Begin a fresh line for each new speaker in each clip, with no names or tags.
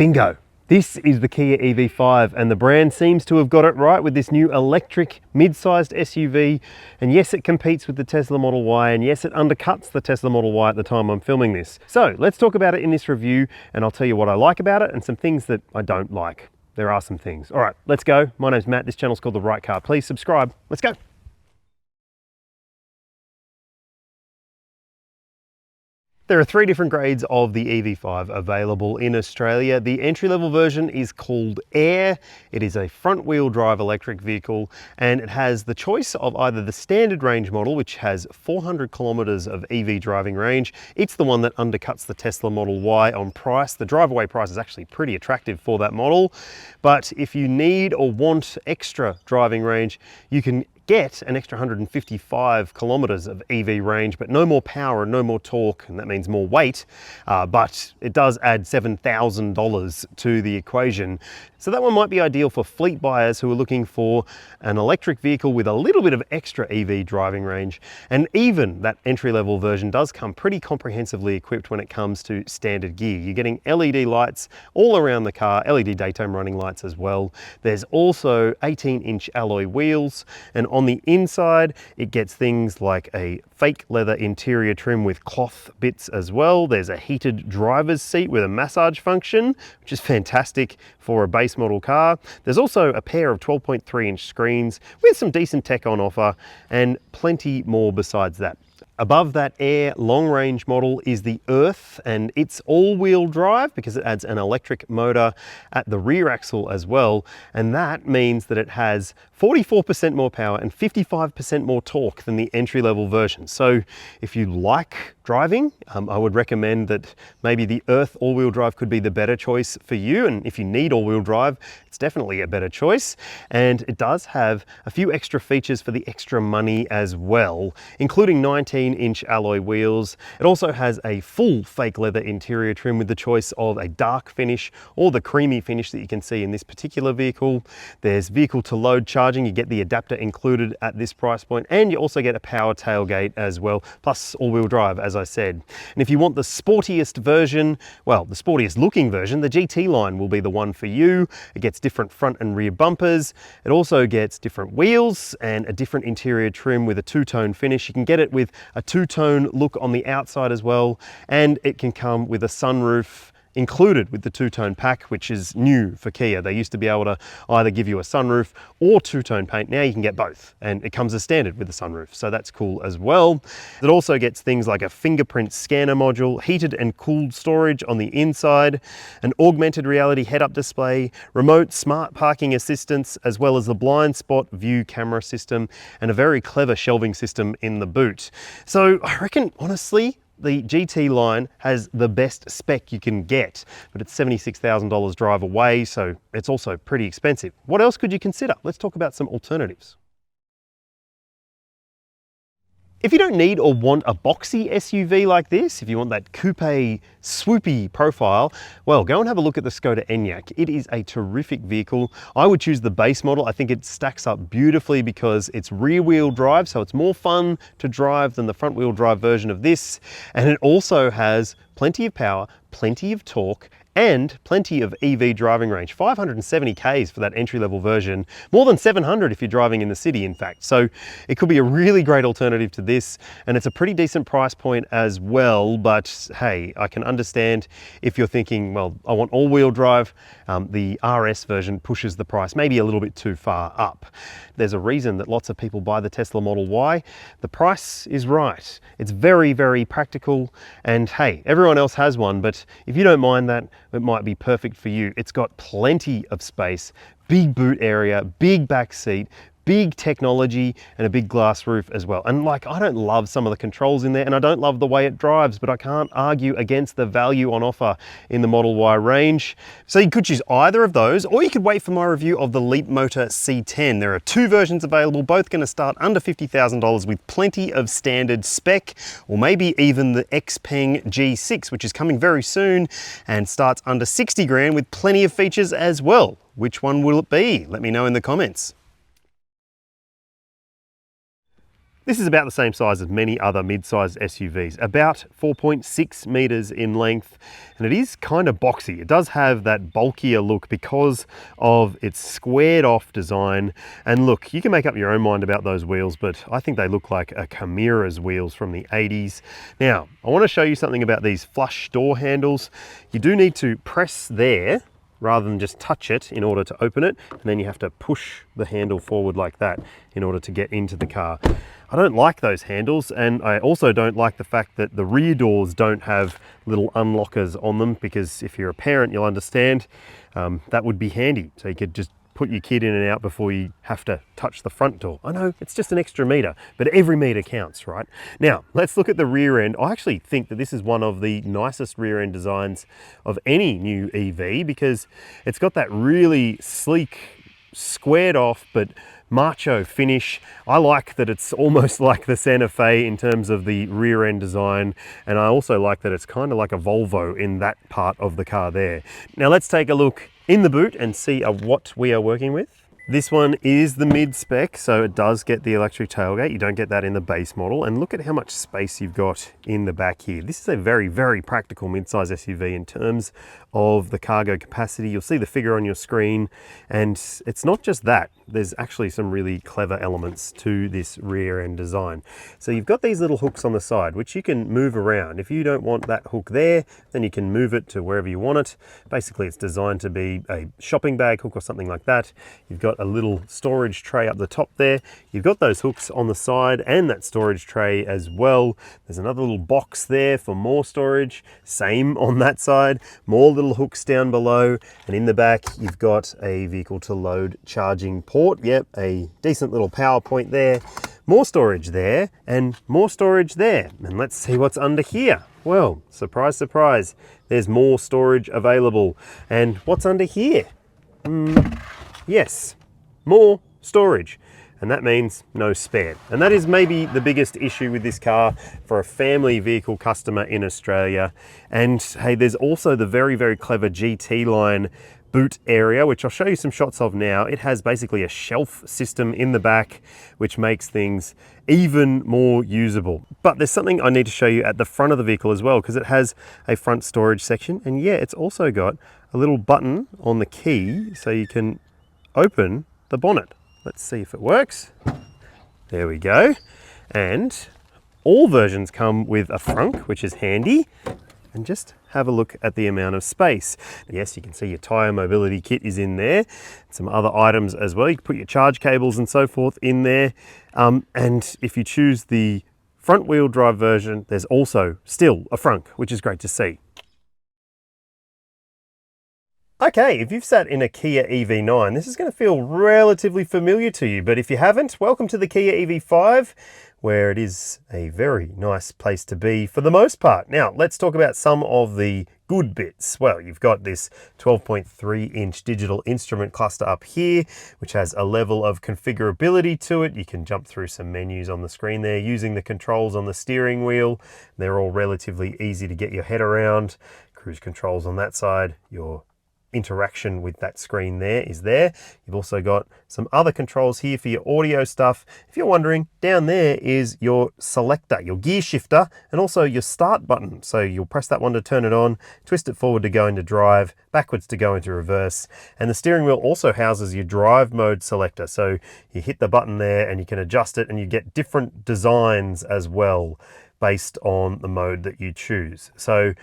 Bingo! This is the Kia EV5 and the brand seems to have got it right with this new electric mid-sized SUV. And yes, it competes with the Tesla Model Y, and yes, it undercuts the Tesla Model Y at the time I'm filming this. So let's talk about it in this review and I'll tell you what I like about it and some things that I don't like. There are some things. All right, let's go. My name's Matt. This channel's called The Right Car. Please subscribe. Let's go. There are three different grades of the EV5 available in Australia. The entry-level version is called Air. It is a front-wheel drive electric vehicle and it has the choice of either the standard range model, which has 400 kilometers of EV driving range. It's the one that undercuts the Tesla Model Y on price. The drive-away price is actually pretty attractive for that model. But if you need or want extra driving range, you can get an extra 155 kilometers of EV range, but no more power and no more torque, and that means more weight, but it does add $7,000 to the equation. So that one might be ideal for fleet buyers who are looking for an electric vehicle with a little bit of extra EV driving range. And even that entry-level version does come pretty comprehensively equipped when it comes to standard gear. You're getting LED lights all around the car, LED daytime running lights as well. There's also 18-inch alloy wheels, and on the inside, it gets things like a fake leather interior trim with cloth bits as well. There's a heated driver's seat with a massage function, which is fantastic for a base model car. There's also a pair of 12.3-inch screens with some decent tech on offer and plenty more besides that. Above that Air long-range model is the Earth, and it's all-wheel drive because it adds an electric motor at the rear axle as well, and that means that it has 44% more power and 55% more torque than the entry-level version. So if you like driving, I would recommend that maybe the Earth all-wheel drive could be the better choice for you, and if you need all-wheel drive, it's definitely a better choice. And it does have a few extra features for the extra money as well, including 19-inch alloy wheels. It also has a full fake leather interior trim with the choice of a dark finish or the creamy finish that you can see in this particular vehicle. There's vehicle to load charging. You get the adapter included at this price point, and you also get a power tailgate as well, plus all-wheel drive, as I said. And if you want the sportiest version, well, the sportiest looking version, the GT line will be the one for you. It gets different front and rear bumpers. It also gets different wheels and a different interior trim with a two-tone finish. You can get it with a two-tone look on the outside as well, and it can come with a sunroof included with the two-tone pack, which is new for Kia. They used to be able to either give you a sunroof or two-tone paint. Now you can get both, and it comes as standard with the sunroof, so that's cool as well. It also gets things like a fingerprint scanner module, heated and cooled storage on the inside, an augmented reality head-up display, remote smart parking assistance, as well as the blind spot view camera system, and a very clever shelving system in the boot. So I reckon, honestly, the GT line has the best spec you can get, but it's $76,000 drive away, so it's also pretty expensive. What else could you consider? Let's talk about some alternatives. If you don't need or want a boxy SUV like this, if you want that coupe swoopy profile, well, go and have a look at the Skoda Enyaq. It is a terrific vehicle. I would choose the base model. I think it stacks up beautifully because it's rear wheel drive, so it's more fun to drive than the front wheel drive version of this. And it also has plenty of power, plenty of torque, and plenty of EV driving range. 570 Ks for that entry-level version, more than 700 if you're driving in the city, in fact. So it could be a really great alternative to this, and it's a pretty decent price point as well. But hey, I can understand if you're thinking, well, I want all-wheel drive. The RS version pushes the price maybe a little bit too far up. There's a reason that lots of people buy the Tesla Model Y. The price is right. It's very, very practical, and hey, everyone else has one, but if you don't mind that, it might be perfect for you. It's got plenty of space, big boot area, big back seat, big technology, and a big glass roof as well. And like, I don't love some of the controls in there, and I don't love the way it drives, but I can't argue against the value on offer in the Model Y range. So you could choose either of those, or you could wait for my review of the Leapmotor C10. There are two versions available, both going to start under $50,000 with plenty of standard spec, or maybe even the Xpeng G6, which is coming very soon and starts under 60 grand with plenty of features as well. Which one will it be? Let me know in the comments. This is about the same size as many other mid-sized SUVs, about 4.6 meters in length, and it is kind of boxy. It does have that bulkier look because of its squared off design. And look, you can make up your own mind about those wheels, but I think they look like a Chimera's wheels from the 80s. Now, I want to show you something about these flush door handles. You do need to press there rather than just touch it in order to open it, and then you have to push the handle forward like that in order to get into the car. I don't like those handles, and I also don't like the fact that the rear doors don't have little unlockers on them, because if you're a parent, you'll understand that would be handy. So you could just put your kid in and out before you have to touch the front door. I know it's just an extra meter, but every meter counts, right? Now, let's look at the rear end. I actually think that this is one of the nicest rear end designs of any new EV, because it's got that really sleek, squared off, but macho finish. I like that it's almost like the Santa Fe in terms of the rear end design, and I also like that it's kind of like a Volvo in that part of the car there. Now let's take a look in the boot and see what we are working with. This one is the mid-spec, so it does get the electric tailgate. You don't get that in the base model. And look at how much space you've got in the back here. This is a very, very practical mid-size SUV in terms of the cargo capacity. You'll see the figure on your screen, and it's not just that. There's actually some really clever elements to this rear end design. So you've got these little hooks on the side, which you can move around. If you don't want that hook there, then you can move it to wherever you want it. Basically, it's designed to be a shopping bag hook or something like that. You've got a little storage tray up the top there. You've got those hooks on the side and that storage tray as well. There's another little box there for more storage. Same on that side. More little hooks down below. And in the back, you've got a vehicle to load charging port. Yep, a decent little power point there. More storage there and more storage there. And let's see what's under here. Well, surprise, surprise, there's more storage available. And what's under here? Yes, more storage. And that means no spare. And that is maybe the biggest issue with this car for a family vehicle customer in Australia. And hey, there's also the very, very clever GT line boot area, which I'll show you some shots of now. It has basically a shelf system in the back, which makes things even more usable. But there's something I need to show you at the front of the vehicle as well, because it has a front storage section. And yeah, it's also got a little button on the key so you can open the bonnet. Let's see if it works. There we go. And all versions come with a frunk, which is handy. And just have a look at the amount of space. Yes, you can see your tyre mobility kit is in there. Some other items as well. You can put your charge cables and so forth in there. And if you choose the front wheel drive version, there's also still a frunk, which is great to see. Okay, if you've sat in a Kia EV9, this is going to feel relatively familiar to you, but if you haven't, welcome to the Kia EV5, where it is a very nice place to be for the most part. Now, let's talk about some of the good bits. Well, you've got this 12.3-inch digital instrument cluster up here, which has a level of configurability to it. You can jump through some menus on the screen there using the controls on the steering wheel. They're all relatively easy to get your head around. Cruise controls on that side, your interaction with that screen there is there. You've also got some other controls here for your audio stuff. If you're wondering, down there is your selector, your gear shifter, and also your start button. So you'll press that one to turn it on, twist it forward to go into drive, backwards to go into reverse. And the steering wheel also houses your drive mode selector. So you hit the button there and you can adjust it, and you get different designs as well based on the mode that you choose. So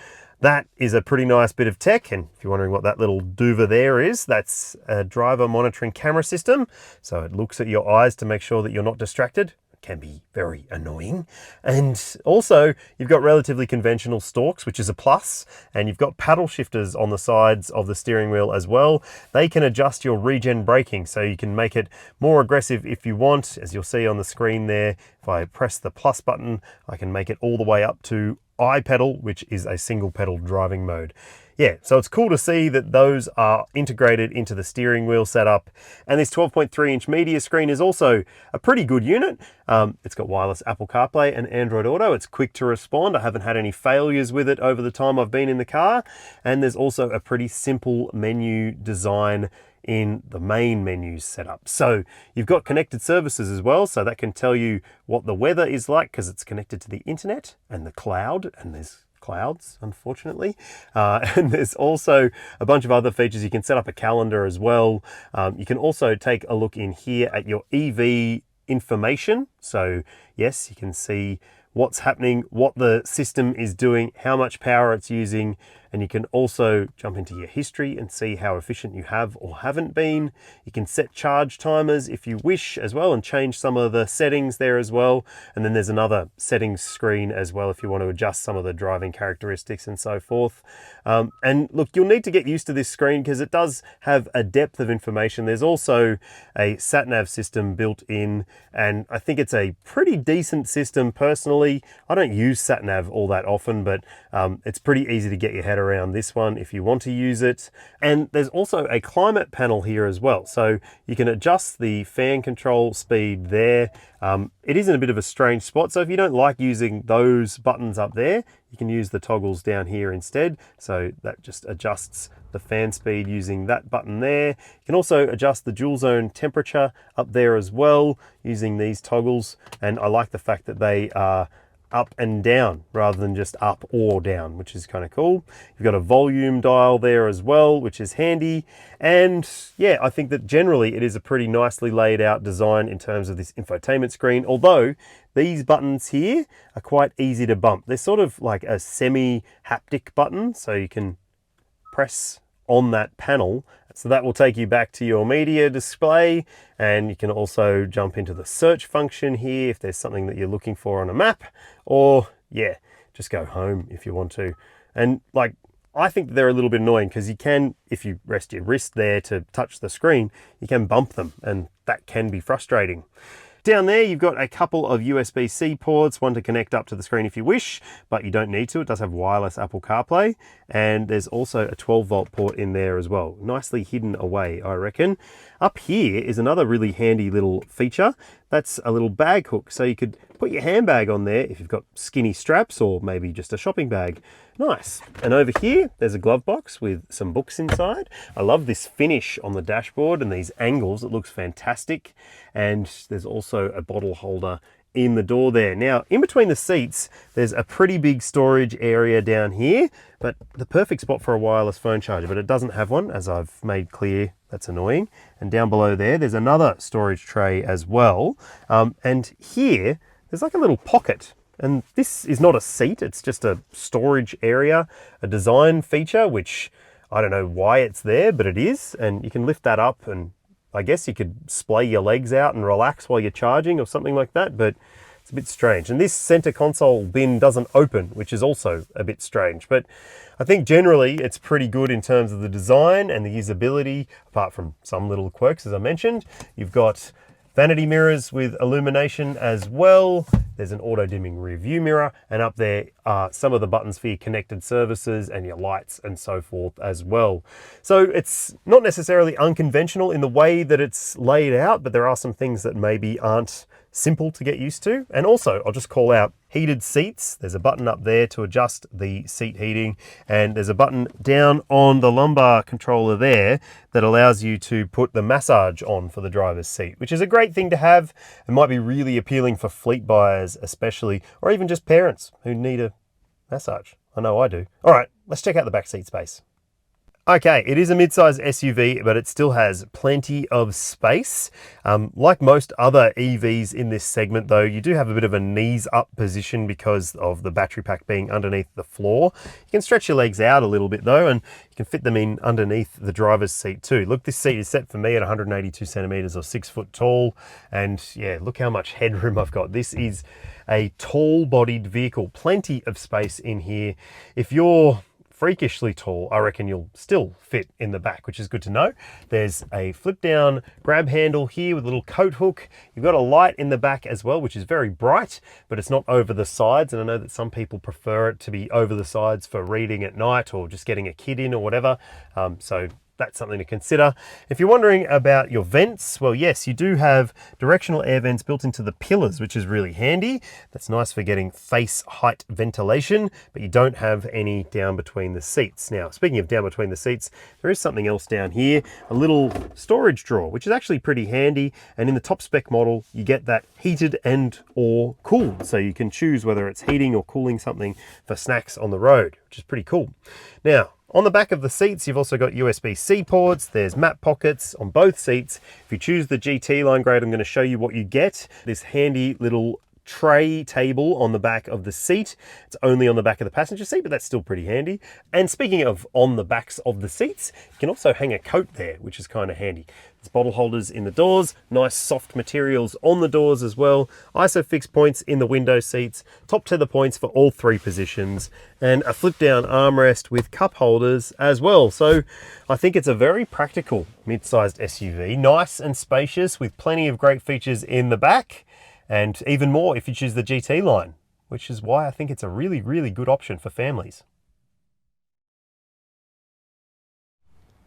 that is a pretty nice bit of tech, and if you're wondering what that little doover there is, that's a driver monitoring camera system. So it looks at your eyes to make sure that you're not distracted. It can be very annoying. And also, you've got relatively conventional stalks, which is a plus, and you've got paddle shifters on the sides of the steering wheel as well. They can adjust your regen braking, so you can make it more aggressive if you want. As you'll see on the screen there, if I press the plus button, I can make it all the way up to I pedal, which is a single pedal driving mode. yeah, so it's cool to see that those are integrated into the steering wheel setup. And this 12.3-inch media screen is also a pretty good unit. It's got wireless Apple CarPlay and Android Auto. It's quick to respond. I haven't had any failures with it over the time I've been in the car. And there's also a pretty simple menu design in the main menus setup. So you've got connected services as well, so that can tell you what the weather is like because it's connected to the internet and the cloud, and there's clouds, unfortunately. And there's also a bunch of other features. You can set up a calendar as well. You can also take a look in here at your EV information. So yes, you can see what's happening, what the system is doing, how much power it's using, and you can also jump into your history and see how efficient you have or haven't been. You can set charge timers if you wish as well and change some of the settings there as well. And then there's another settings screen as well if you want to adjust some of the driving characteristics and so forth. And look, you'll need to get used to this screen because it does have a depth of information. There's also a sat-nav system built in, and I think it's a pretty decent system personally. I don't use sat-nav all that often, but it's pretty easy to get your head around this one if you want to use it. And there's also a climate panel here as well, so you can adjust the fan control speed there. It is in a bit of a strange spot, so if you don't like using those buttons up there, you can use the toggles down here instead. So that just adjusts the fan speed using that button there. You can also adjust the dual zone temperature up there as well using these toggles, and I like the fact that they are up and down rather than just up or down, which is kind of cool. You've got a volume dial there as well, which is handy. And yeah, I think that generally it is a pretty nicely laid out design in terms of this infotainment screen, although these buttons here are quite easy to bump. They're sort of like a semi-haptic button, so you can press on that panel. So that will take you back to your media display, and you can also jump into the search function here if there's something that you're looking for on a map, or yeah, just go home if you want to. And like, I think they're a little bit annoying because you can, if you rest your wrist there to touch the screen, you can bump them, and that can be frustrating. Down there, you've got a couple of USB-C ports, one to connect up to the screen if you wish, but you don't need to. It does have wireless Apple CarPlay, and there's also a 12-volt port in there as well. Nicely hidden away, I reckon. Up here is another really handy little feature. That's a little bag hook, so you could put your handbag on there if you've got skinny straps or maybe just a shopping bag. Nice. And over here, there's a glove box with some books inside. I love this finish on the dashboard and these angles. It looks fantastic. And there's also a bottle holder in the door there. Now, in between the seats, there's a pretty big storage area down here, but the perfect spot for a wireless phone charger, but it doesn't have one, as I've made clear. That's annoying. And down below there, there's another storage tray as well. And here, there's like a little pocket. And this is not a seat, it's just a storage area, a design feature, which I don't know why it's there, but it is. And you can lift that up, and I guess you could splay your legs out and relax while you're charging or something like that, but it's a bit strange. And this center console bin doesn't open, which is also a bit strange. But I think generally it's pretty good in terms of the design and the usability, apart from some little quirks, as I mentioned. You've got vanity mirrors with illumination as well. There's an auto dimming rear view mirror, and up there are some of the buttons for your connected services and your lights and so forth as well. So it's not necessarily unconventional in the way that it's laid out, but there are some things that maybe aren't simple to get used to. And also, I'll just call out heated seats. There's a button up there to adjust the seat heating, and there's a button down on the lumbar controller there that allows you to put the massage on for the driver's seat, which is a great thing to have. It might be really appealing for fleet buyers especially, or even just parents who need a massage. I know I do. All right, let's check out the back seat space. Okay, it is a mid-size SUV, but it still has plenty of space. Like most other EVs in this segment though, you do have a bit of a knees up position because of the battery pack being underneath the floor. You can stretch your legs out a little bit though, and you can fit them in underneath the driver's seat too. Look, this seat is set for me at 182 centimeters or 6 foot tall. And yeah, look how much headroom I've got. This is a tall bodied vehicle, plenty of space in here. If you're freakishly tall, I reckon you'll still fit in the back, which is good to know. There's a flip down grab handle here with a little coat hook. You've got a light in the back as well, which is very bright, but it's not over the sides. And I know that some people prefer it to be over the sides for reading at night or just getting a kid in or whatever. So that's something to consider. If you're wondering about your vents, well, yes, you do have directional air vents built into the pillars, which is really handy. That's nice for getting face height ventilation, but you don't have any down between the seats. Now, speaking of down between the seats, there is something else down here, a little storage drawer, which is actually pretty handy. And in the top spec model, you get that heated and or cooled. So you can choose whether it's heating or cooling something for snacks on the road, which is pretty cool. Now, on the back of the seats, you've also got USB-C ports. There's map pockets on both seats. If you choose the GT line grade, I'm going to show you what you get. This handy little tray table on the back of the seat. It's only on the back of the passenger seat, but that's still pretty handy. And speaking of on the backs of the seats, you can also hang a coat there, which is kind of handy. There's bottle holders in the doors, nice soft materials on the doors as well, ISOFIX points in the window seats, top tether points for all three positions, and a flip down armrest with cup holders as well. So I think it's a very practical mid-sized SUV, nice and spacious with plenty of great features in the back, and even more if you choose the GT line, which is why I think it's a really, really good option for families.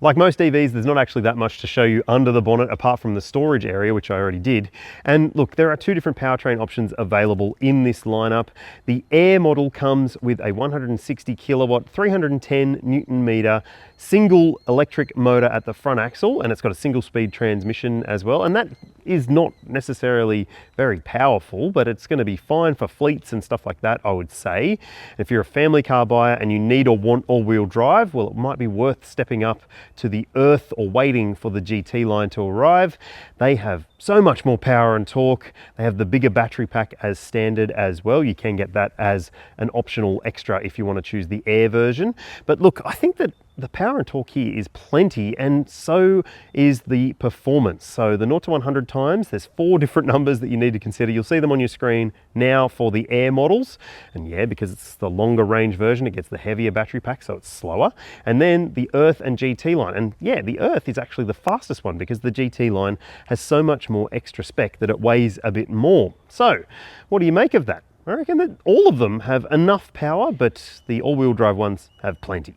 Like most EVs, there's not actually that much to show you under the bonnet apart from the storage area, which I already did. And look, there are two different powertrain options available in this lineup. The Air model comes with a 160 kilowatt, 310 Newton meter single electric motor at the front axle, and it's got a single speed transmission as well. And that is not necessarily very powerful, but it's going to be fine for fleets and stuff like that, I would say. If you're a family car buyer and you need or want all-wheel drive, well, it might be worth stepping up to the Earth or waiting for the GT line to arrive. They have so much more power and torque. They have the bigger battery pack as standard as well. You can get that as an optional extra if you want to choose the Air version. But look, I think that the power and torque here is plenty, and so is the performance. So the 0 to 100 times, there's 4 different numbers that you need to consider. You'll see them on your screen now for the Air models. And yeah, because it's the longer range version, it gets the heavier battery pack, so it's slower. And then the Earth and GT line. And yeah, the Earth is actually the fastest one because the GT line has so much more extra spec that it weighs a bit more. So what do you make of that? I reckon that all of them have enough power, but the all-wheel drive ones have plenty.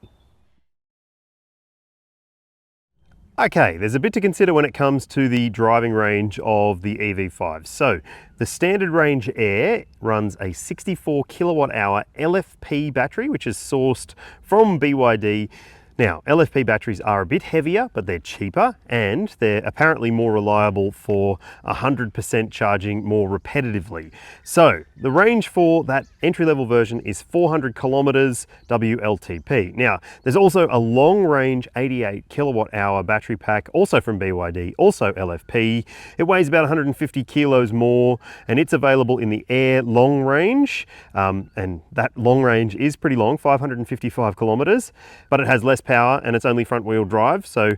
Okay, there's a bit to consider when it comes to the driving range of the EV5. So the standard range Air runs a 64 kilowatt hour LFP battery, which is sourced from BYD. Now, LFP batteries are a bit heavier, but they're cheaper, and they're apparently more reliable for 100% charging more repetitively. So the range for that entry-level version is 400 kilometers WLTP. Now, there's also a long-range 88 kilowatt hour battery pack, also from BYD, also LFP. It weighs about 150 kilos more, and it's available in the Air long range, and that long range is pretty long, 555 kilometers, but it has less power and it's only front wheel drive, so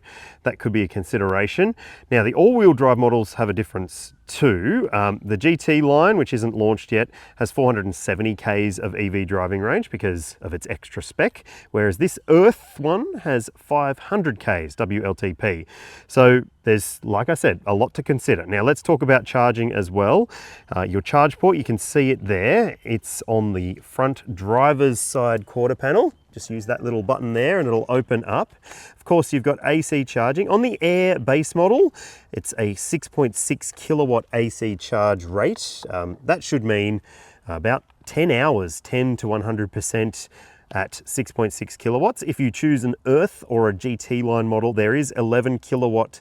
that could be a consideration. Now the all-wheel drive models have a difference too. The GT line, which isn't launched yet, has 470 k's of EV driving range because of its extra spec, whereas this Earth one has 500 k's WLTP. So there's, like I said, a lot to consider. Now let's talk about charging as well. Your charge port, you can see it there. It's on the front driver's side quarter panel. Just use that little button there and it'll open up. Of course, you've got AC charging. On the Air base model, it's a 6.6 kilowatt AC charge rate. That should mean about 10 hours, 10 to 100% at 6.6 kilowatts. If you choose an Earth or a GT line model, there is 11 kilowatt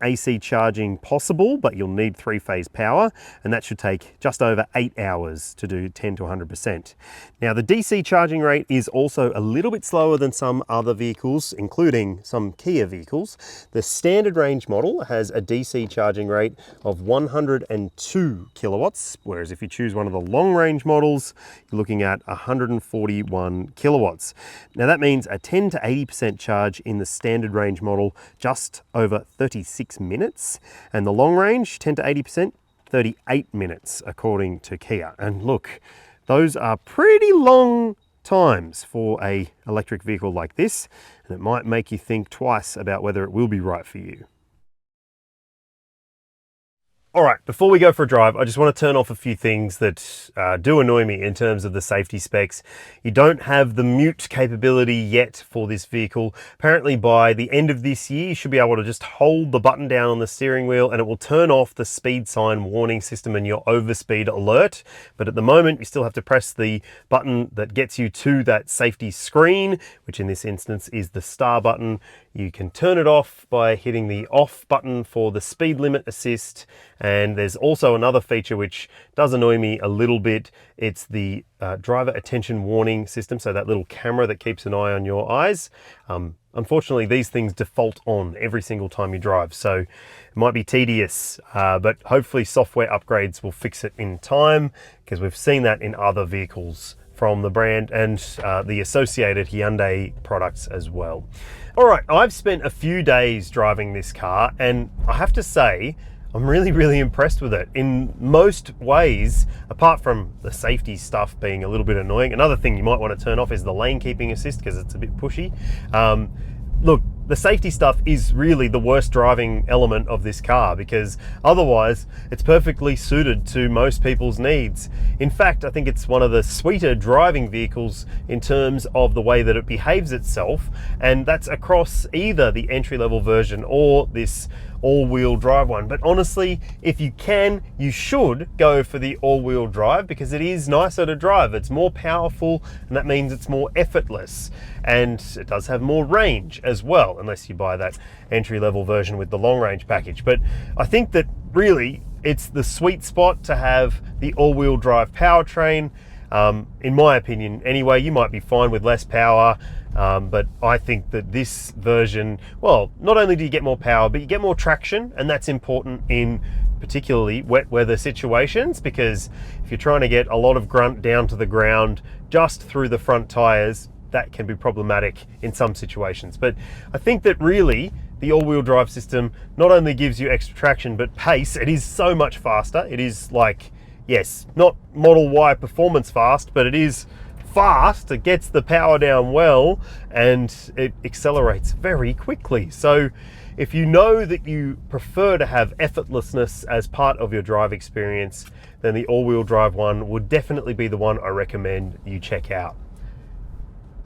AC charging possible, but you'll need 3-phase power, and that should take just over 8 hours to do 10 to 100%. Now the DC charging rate is also a little bit slower than some other vehicles, including some Kia vehicles. The standard range model has a DC charging rate of 102 kilowatts, whereas if you choose one of the long range models, you're looking at 141 kilowatts. Now that means a 10 to 80% charge in the standard range model, just over 36 minutes, and the long range 10 to 80%, 38 minutes according to Kia. And look, those are pretty long times for a electric vehicle like this, and it might make you think twice about whether it will be right for you. All right, before we go for a drive, I just want to turn off a few things that do annoy me in terms of the safety specs. You don't have the mute capability yet for this vehicle. Apparently by the end of this year, you should be able to just hold the button down on the steering wheel and it will turn off the speed sign warning system and your overspeed alert. But at the moment, you still have to press the button that gets you to that safety screen, which in this instance is the star button. You can turn it off by hitting the off button for the speed limit assist. And there's also another feature which does annoy me a little bit. It's the driver attention warning system. So that little camera that keeps an eye on your eyes. Unfortunately, these things default on every single time you drive. So it might be tedious, but hopefully software upgrades will fix it in time, because we've seen that in other vehicles from the brand and the associated Hyundai products as well. All right, I've spent a few days driving this car and I have to say, I'm really impressed with it in most ways, apart from the safety stuff being a little bit annoying. Another thing you might want to turn off is the lane keeping assist, because it's a bit pushy. Look, the safety stuff is really the worst driving element of this car, because otherwise it's perfectly suited to most people's needs. In fact, I think it's one of the sweeter driving vehicles in terms of the way that it behaves itself, and that's across either the entry-level version or this all-wheel drive one. But honestly, if you can, you should go for the all-wheel drive, because it is nicer to drive. It's more powerful, and that means it's more effortless, and it does have more range as well, unless you buy that entry-level version with the long-range package. But I think that really it's the sweet spot to have the all-wheel drive powertrain. In my opinion anyway. You might be fine with less power, but I think that this version, well, not only do you get more power, but you get more traction, and that's important in particularly wet weather situations, because if you're trying to get a lot of grunt down to the ground just through the front tires, that can be problematic in some situations. But I think that really the all-wheel drive system not only gives you extra traction, but pace. It is so much faster. It is like, yes, not Model Y performance fast, but it is fast. It gets the power down well, and it accelerates very quickly. So if you know that you prefer to have effortlessness as part of your drive experience, then the all-wheel drive one would definitely be the one I recommend you check out.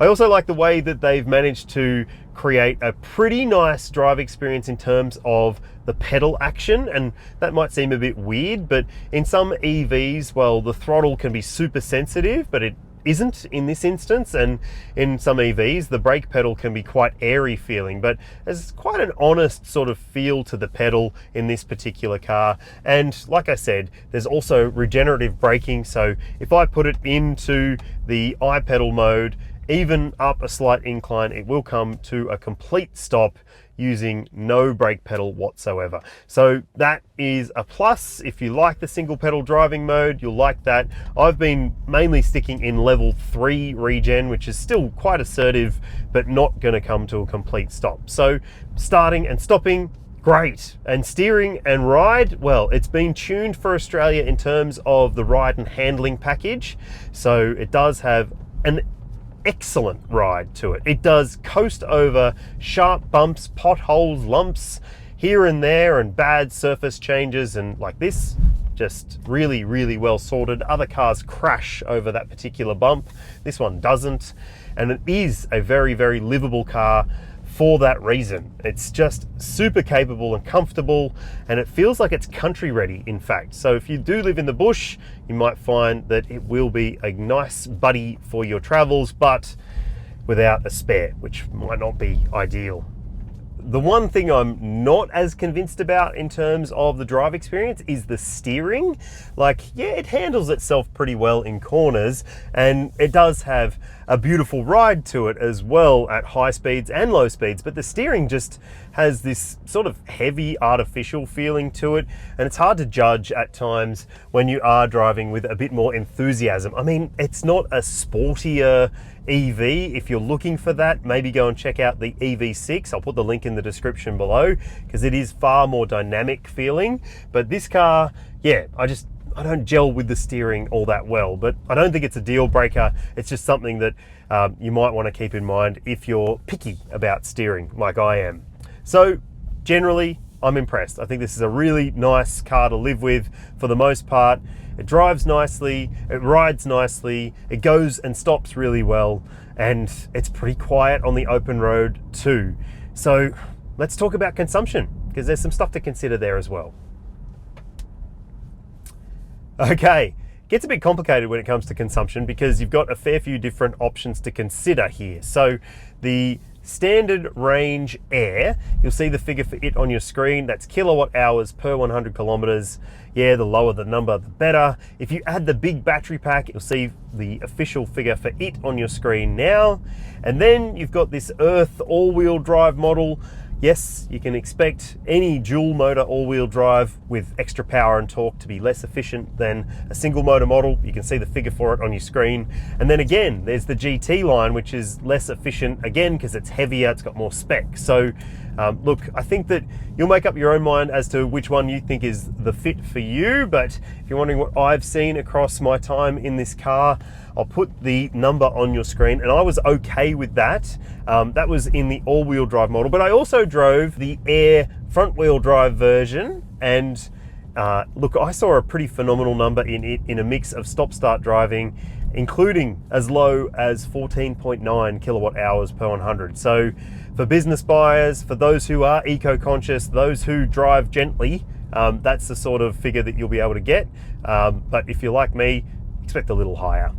I also like the way that they've managed to create a pretty nice drive experience in terms of the pedal action, and that might seem a bit weird, but in some EVs, well, the throttle can be super sensitive, but it isn't in this instance, and in some EVs the brake pedal can be quite airy feeling, but there's quite an honest sort of feel to the pedal in this particular car. And like I said, there's also regenerative braking, so if I put it into the iPedal mode, even up a slight incline, it will come to a complete stop using no brake pedal whatsoever. So that is a plus. If you like the single pedal driving mode, you'll like that. I've been mainly sticking in level 3 regen, which is still quite assertive, but not gonna come to a complete stop. So starting and stopping, great. And steering and ride, well, it's been tuned for Australia in terms of the ride and handling package. So it does have an excellent ride to it. It does coast over sharp bumps, potholes, lumps here and there, and bad surface changes, and like this, just really well sorted. Other cars crash over that particular bump. This one doesn't, and it is a very livable car for that reason. It's just super capable and comfortable, and it feels like it's country ready, in fact. So if you do live in the bush, you might find that it will be a nice buddy for your travels, but without a spare, which might not be ideal. The one thing I'm not as convinced about in terms of the drive experience is the steering. Like, yeah, it handles itself pretty well in corners, and it does have a beautiful ride to it as well at high speeds and low speeds, but the steering just has this sort of heavy artificial feeling to it, and it's hard to judge at times when you are driving with a bit more enthusiasm. I mean, it's not a sportier EV. If you're looking for that, maybe go and check out the EV6. I'll put the link in the description below, because it is far more dynamic feeling. But this car, yeah, I just I don't gel with the steering all that well, but I don't think it's a deal breaker. It's just something that you might want to keep in mind if you're picky about steering like I am. So generally, I'm impressed. I think this is a really nice car to live with for the most part. It drives nicely, it rides nicely, it goes and stops really well, and it's pretty quiet on the open road too. So let's talk about consumption, because there's some stuff to consider there as well. Okay, gets a bit complicated when it comes to consumption because you've got a fair few different options to consider here. So the standard range Air, you'll see the figure for it on your screen. That's kilowatt hours per 100 kilometers. Yeah, the lower the number, the better. If you add the big battery pack, you'll see the official figure for it on your screen now. And then you've got this Earth all-wheel drive model. Yes, you can expect any dual motor all-wheel drive with extra power and torque to be less efficient than a single motor model. You can see the figure for it on your screen. And then again, there's the GT line, which is less efficient again because it's heavier, it's got more spec. So look, I think that you'll make up your own mind as to which one you think is the fit for you. But if you're wondering what I've seen across my time in this car, I'll put the number on your screen, and I was okay with that. That was in the all-wheel drive model, but I also drove the Air front-wheel drive version, and look, I saw a pretty phenomenal number in it in a mix of stop-start driving, including as low as 14.9 kilowatt hours per 100. So for business buyers, for those who are eco-conscious, those who drive gently, that's the sort of figure that you'll be able to get. But if you're like me, expect a little higher.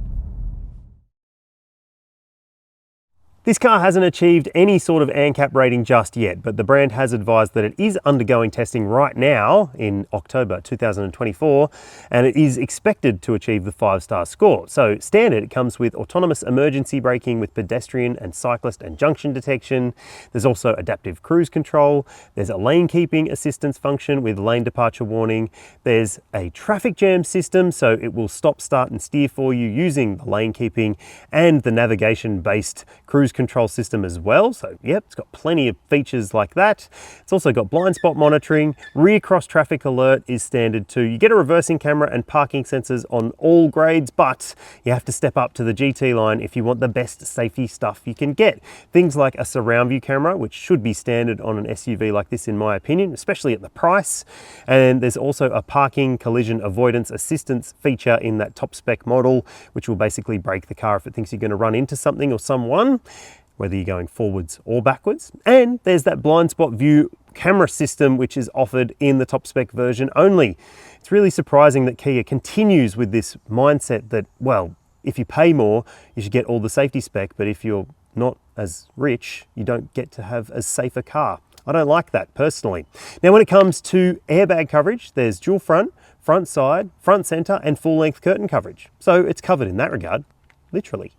This car hasn't achieved any sort of ANCAP rating just yet, but the brand has advised that it is undergoing testing right now in October 2024, and it is expected to achieve the 5-star score. So standard, it comes with autonomous emergency braking with pedestrian and cyclist and junction detection. There's also adaptive cruise control. There's a lane keeping assistance function with lane departure warning. There's a traffic jam system, so it will stop, start and steer for you using the lane keeping and the navigation based cruise control system as well. So yep, it's got plenty of features like that. It's also got blind spot monitoring. Rear cross traffic alert is standard too. You get a reversing camera and parking sensors on all grades, but you have to step up to the GT line if you want the best safety stuff you can get. Things like a surround view camera, which should be standard on an SUV like this in my opinion, especially at the price. And there's also a parking collision avoidance assistance feature in that top spec model, which will basically brake the car if it thinks you're going to run into something or someone, whether you're going forwards or backwards. And there's that blind spot view camera system, which is offered in the top spec version only. It's really surprising that Kia continues with this mindset that, well, if you pay more, you should get all the safety spec, but if you're not as rich, you don't get to have as safe a car. I don't like that personally. Now, when it comes to airbag coverage, there's dual front, front side, front center, and full length curtain coverage. So it's covered in that regard, literally.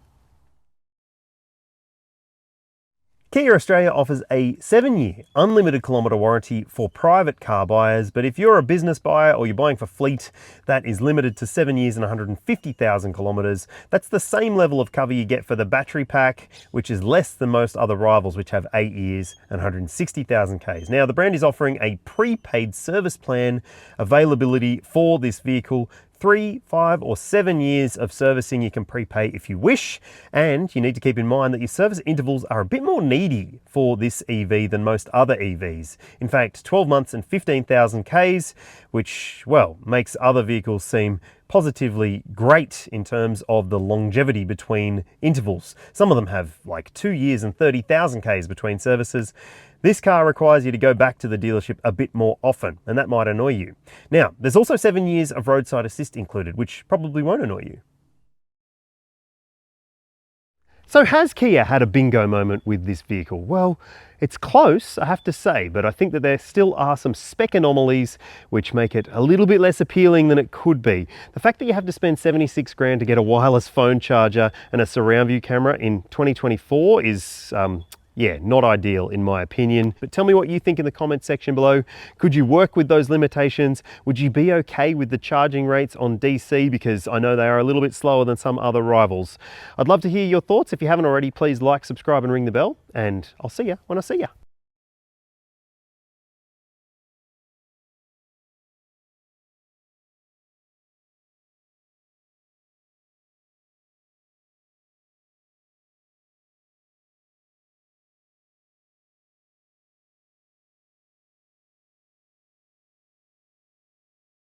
Kia Australia offers a 7-year unlimited kilometre warranty for private car buyers, but if you're a business buyer or you're buying for fleet, that is limited to 7 years and 150,000 kilometres. That's the same level of cover you get for the battery pack, which is less than most other rivals, which have 8 years and 160,000 Ks. Now, the brand is offering a prepaid service plan availability for this vehicle. 3, 5 or 7 years of servicing you can prepay if you wish, and you need to keep in mind that your service intervals are a bit more needy for this EV than most other EVs. In fact, 12 months and 15,000 Ks, which, well, makes other vehicles seem positively great in terms of the longevity between intervals. Some of them have like 2 years and 30,000 Ks between services. This car requires you to go back to the dealership a bit more often, and that might annoy you. Now, there's also 7 years of roadside assist included, which probably won't annoy you. So has Kia had a bingo moment with this vehicle? Well, it's close, I have to say, but I think that there still are some spec anomalies which make it a little bit less appealing than it could be. The fact that you have to spend 76 grand to get a wireless phone charger and a surround view camera in 2024 is yeah, not ideal in my opinion. But tell me what you think in the comments section below. Could you work with those limitations? Would you be okay with the charging rates on DC? Because I know they are a little bit slower than some other rivals. I'd love to hear your thoughts. If you haven't already, please like, subscribe and ring the bell, and I'll see you when I see you.